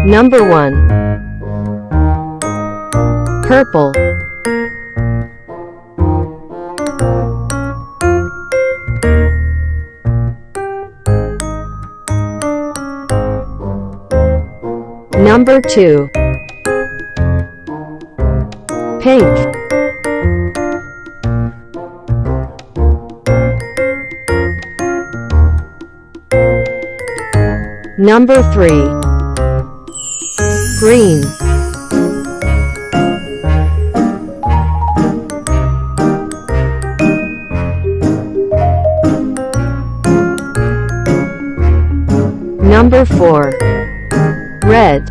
Number 1. Purple. Number 2. Pink. Number 3. Green. Number 4. Red.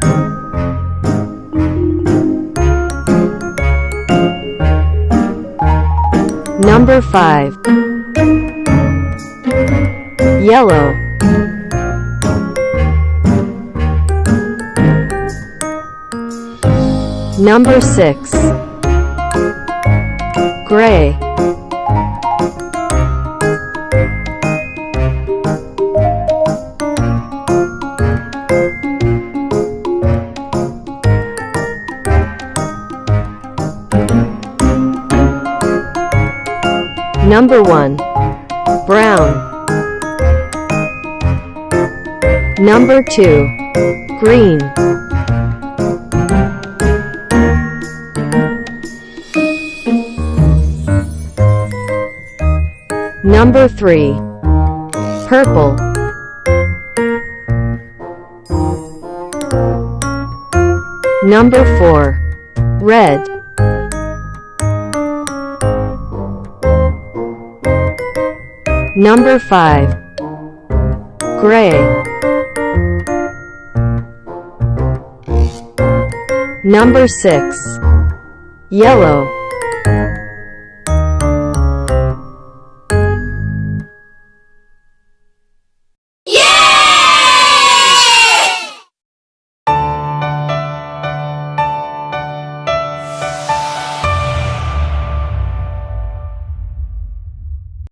Number 5. Yellow. Number 6. Gray. Number 1. Brown. Number 2. Green. Number 3. Purple. Number 4. Red. Number 5. Gray. Number 6. Yellow.